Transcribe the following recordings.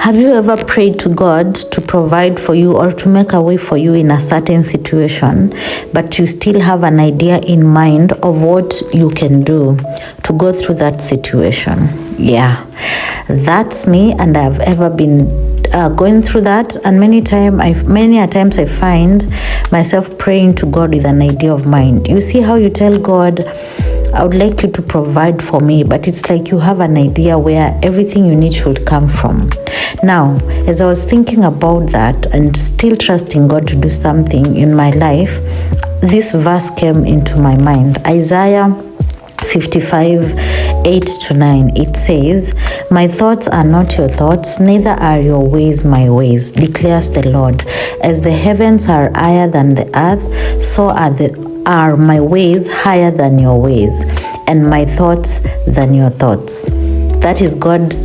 Have you ever prayed to God to provide for you or to make a way for you in a certain situation, but you still have an idea in mind of what you can do to go through that situation? Yeah, that's me, and I've ever been going through that, and many a times I find myself praying to God with an idea of mind. You see how you tell God, I would like you to provide for me, but it's like you have an idea where everything you need should come from. Now, as I was thinking about that and still trusting God to do something in my life, this verse came into my mind. Isaiah 55:8-9. It says, "My thoughts are not your thoughts, neither are your ways my ways, declares the Lord. As the heavens are higher than the earth, so are my ways higher than your ways, and my thoughts than your thoughts." That is God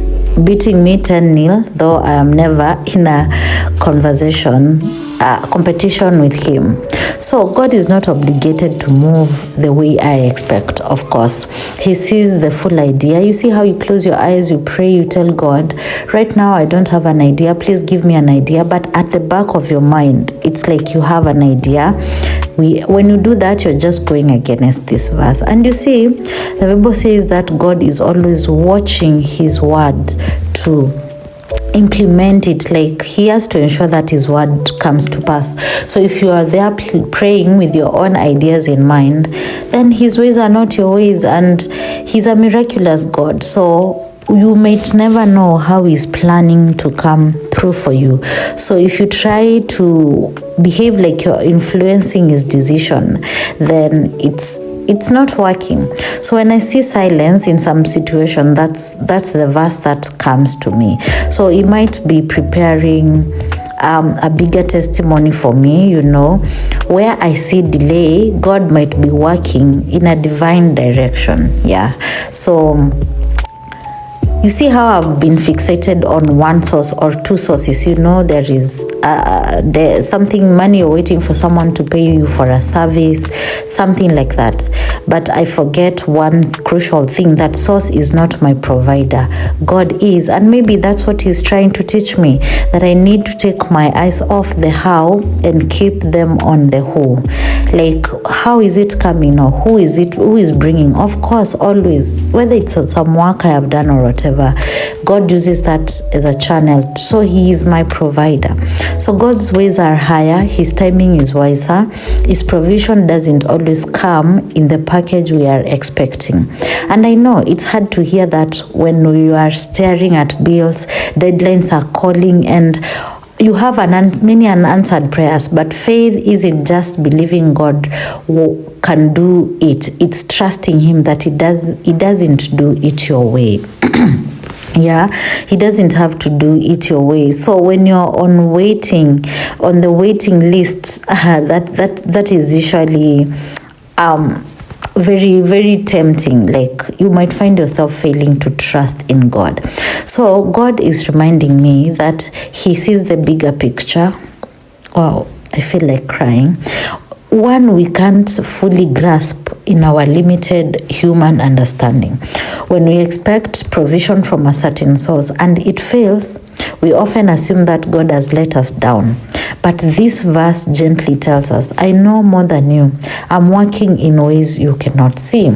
beating me 10-0, though I am never in a competition with him. So God is not obligated to move the way I expect, of course. He sees the full idea. You see how you close your eyes, you pray, you tell God, right now I don't have an idea, please give me an idea. But at the back of your mind, it's like you have an idea. When you do that, you're just going against this verse. And you see, the Bible says that God is always watching his word to implement it. Like, he has to ensure that his word comes to pass. So if you are there praying with your own ideas in mind, then his ways are not your ways, and he's a miraculous God. So you might never know how he's planning to come through for you. So if you try to behave like you're influencing his decision, then it's not working. So when I see silence in some situation, that's the verse that comes to me. So it might be preparing a bigger testimony for me, where I see delay, God might be working in a divine direction. Yeah. So you see how I've been fixated on one source or two sources. There is something, money you're waiting for someone to pay you for a service, something like that. But I forget one crucial thing, that source is not my provider. God is. And maybe that's what he's trying to teach me, that I need to take my eyes off the how and keep them on the who. Like, how is it coming, or who is bringing? Of course, always, whether it's some work I have done or whatever, God uses that as a channel. So he is my provider. So God's ways are higher, his timing is wiser, his provision doesn't always come in the package we are expecting. And I know it's hard to hear that when you are staring at bills, deadlines are calling, and you have many unanswered prayers. But faith isn't just believing God can do it. It's trusting him that he doesn't do it your way. Yeah, he doesn't have to do it your way. So when you're on the waiting list, that is usually very, very tempting. Like, you might find yourself failing to trust in God. So God is reminding me that he sees the bigger picture. Wow, I feel like crying. One we can't fully grasp in our limited human understanding. When we expect provision from a certain source and it fails, we often assume that God has let us down. But this verse gently tells us, I know more than you. I'm working in ways you cannot see.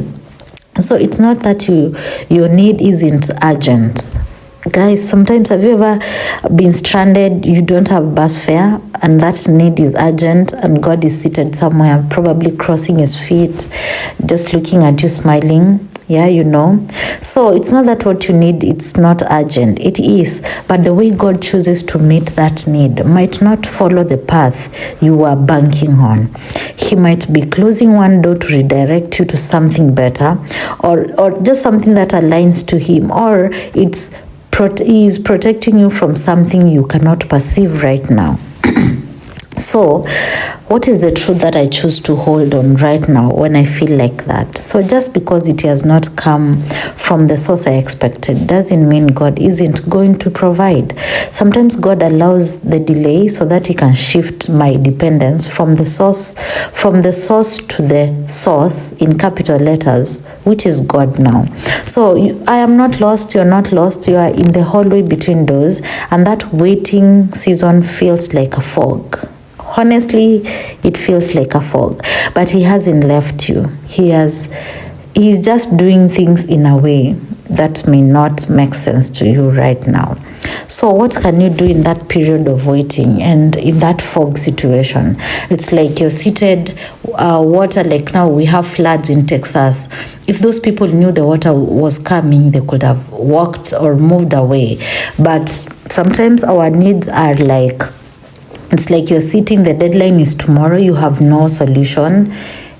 So it's not that your need isn't urgent. Guys, sometimes have you ever been stranded, you don't have bus fare, and that need is urgent, and God is seated somewhere, probably crossing his feet, just looking at you, smiling? Yeah, So it's not that what you need, it's not urgent. It is. But the way God chooses to meet that need might not follow the path you are banking on. He might be closing one door to redirect you to something better, or just something that aligns to him, or he is protecting you from something you cannot perceive right now. So What is the truth that I choose to hold on right now when I feel like that? So just because it has not come from the source I expected doesn't mean God isn't going to provide. Sometimes God allows the delay so that he can shift my dependence from the source to the source in capital letters, which is God now. So I am not lost, you're not lost, you are in the hallway between doors, and that waiting season feels like a fog. Honestly, it feels like a fog, but he hasn't left you. He's just doing things in a way that may not make sense to you right now. So what can you do in that period of waiting and in that fog situation? It's like you're seated, water, like now we have floods in Texas. If those people knew the water was coming, they could have walked or moved away. But sometimes our needs are like, it's like you're sitting, the deadline is tomorrow, you have no solution,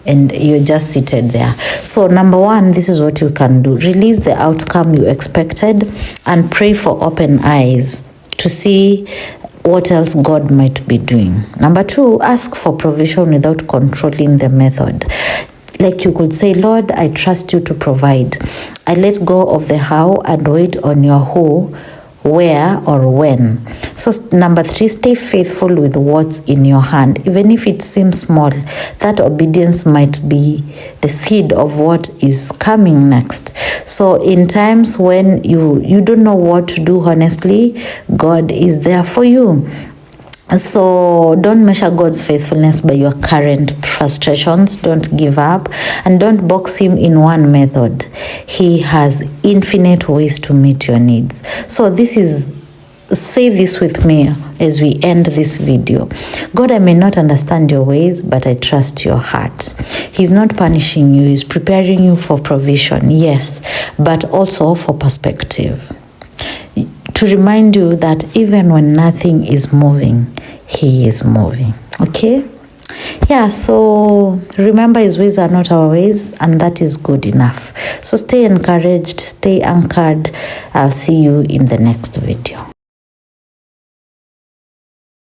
and you're just seated there. So number one, this is what you can do. Release the outcome you expected and pray for open eyes to see what else God might be doing. Number two, ask for provision without controlling the method. Like you could say, Lord, I trust you to provide. I let go of the how and wait on your who, where or when. So number three, stay faithful with what's in your hand. Even if it seems small, that obedience might be the seed of what is coming next. So in times when you don't know what to do, honestly, God is there for you. So don't measure God's faithfulness by your current frustrations. Don't give up and don't box him in one method. He has infinite ways to meet your needs. So say this with me as we end this video. God, I may not understand your ways, but I trust your heart. He's not punishing you. He's preparing you for provision, yes, but also for perspective. To remind you that even when nothing is moving, he is moving. Okay? Yeah, so remember his ways are not our ways, and that is good enough. So stay encouraged, stay anchored. I'll see you in the next video.